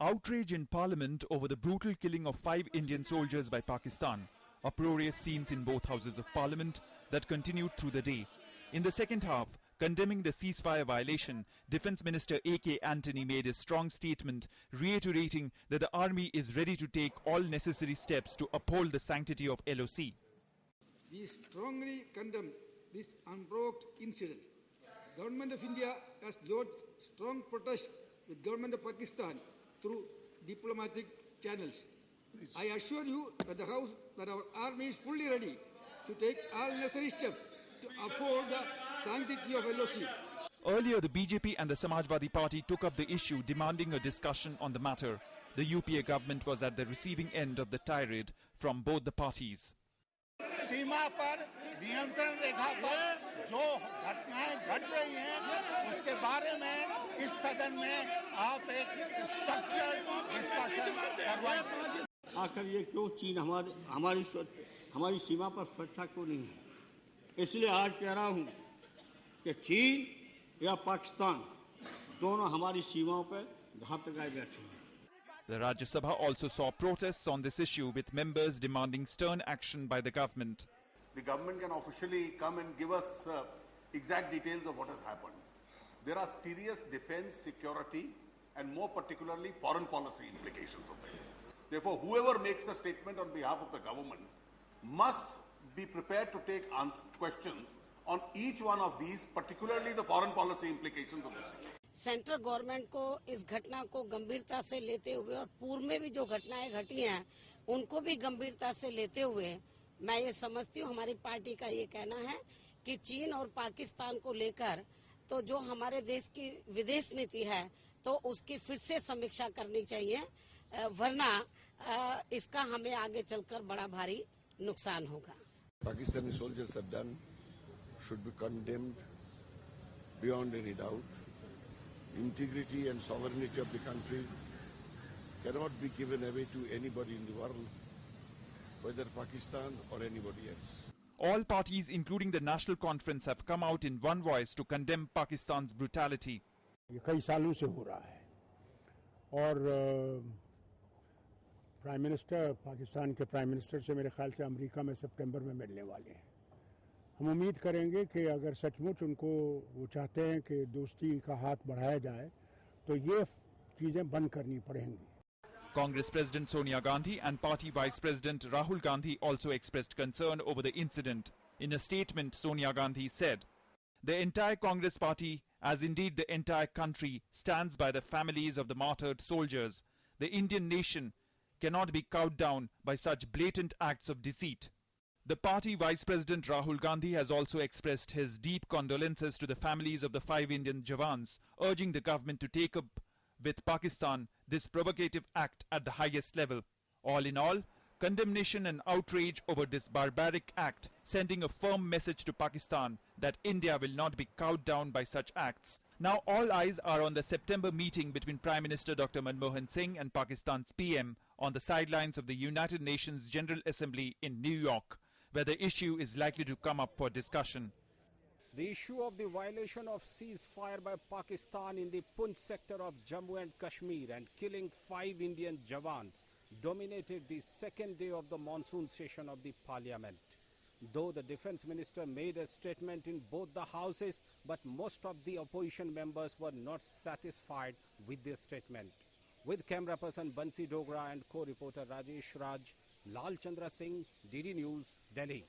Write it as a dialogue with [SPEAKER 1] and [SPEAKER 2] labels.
[SPEAKER 1] Outrage in Parliament over the brutal killing of 5 Indian soldiers by Pakistan. Uproarious scenes in both houses of Parliament that continued through the day. In the second half, condemning the ceasefire violation, Defence Minister A.K. Antony made a strong statement reiterating that the army is ready to take all necessary steps to uphold the sanctity of LOC.
[SPEAKER 2] We strongly condemn this unprovoked incident. Government of India has lodged strong protest with Government of Pakistan through diplomatic channels. I assure you that our army is fully ready to take all necessary steps to uphold the sanctity of LOC.
[SPEAKER 1] Earlier, the BJP and the Samajwadi Party took up the issue, demanding a discussion on the matter. The UPA government was at the receiving end of the tirade from both the parties.
[SPEAKER 3] सीमा पर नियंत्रण रेखा पर जो घटनाएं घट रही हैं उसके बारे में इस सदन में आप एक स्ट्रक्चर्ड डिस्कशन करवाएं।
[SPEAKER 4] आखिर ये क्यों चीन हमारी सीमा पर सुरक्षा क्यों नहीं है? इसलिए आज कह रहा हूं कि चीन या पाकिस्तान दोनों हमारी सीमाओं पर घात लगाए बैठे हैं।
[SPEAKER 1] The Rajya Sabha also saw protests on this issue, with members demanding stern action by the government.
[SPEAKER 5] The government can officially come and give us exact details of what has happened. There are serious defense, security, and more particularly foreign policy implications of this. Therefore, whoever makes the statement on behalf of the government must be prepared to take questions on each one of these, particularly the foreign policy implications of this issue.
[SPEAKER 6] Central government को इस घटना को गंभीरता से लेते हुए और पूर्व में भी जो घटनाएं घटी हैं उनको भी गंभीरता से लेते हुए मैं ये समझती हूँ, हमारी पार्टी का ये कहना है कि चीन और पाकिस्तान को लेकर तो जो हमारे देश की विदेश नीति है तो उसकी फिर से समीक्षा करनी चाहिए, वरना इसका हमें आगे चलकर बड़ा भारी नुकसान होगा।
[SPEAKER 7] Pakistani soldiers have done should be condemned beyond any doubt. Integrity and sovereignty of the country cannot be given away to anybody in the world, whether Pakistan or anybody else.
[SPEAKER 1] All parties, including the National Conference, have come out in one voice to condemn Pakistan's brutality.
[SPEAKER 8] ये कई सालों से हो रहा है और prime minister Pakistan के prime minister से मेरे ख्याल से अमेरिका में सितंबर में मिलने वाले हैं। हम उम्मीद करेंगे कि अगर सचमुच उनको वो चाहते हैं कि दोस्ती का हाथ बढ़ाया जाए तो ये चीजें बंद करनी पड़ेंगी।
[SPEAKER 1] Congress President Sonia Gandhi and Party Vice President Rahul Gandhi also expressed concern over the incident. In a statement, Sonia Gandhi said, "The entire Congress party, as indeed the entire country, stands by the families of the martyred soldiers. The Indian nation cannot be cowed down by such blatant acts of deceit." The party Vice President Rahul Gandhi has also expressed his deep condolences to the families of the 5 Indian Jawans, urging the government to take up with Pakistan this provocative act at the highest level. All in all, condemnation and outrage over this barbaric act, sending a firm message to Pakistan that India will not be cowed down by such acts. Now all eyes are on the September meeting between Prime Minister Dr. Manmohan Singh and Pakistan's PM on the sidelines of the United Nations General Assembly in New York, where the issue is likely to come up for discussion.
[SPEAKER 9] The issue of the violation of ceasefire by Pakistan in the Poonch sector of Jammu and Kashmir and killing 5 Indian Jawans dominated the second day of the monsoon session of the Parliament. Though the Defence Minister made a statement in both the houses, but most of the opposition members were not satisfied with their statement. With camera person Bansi Dogra and co-reporter Rajesh Raj, Lal Chandra Singh, DD News, Delhi.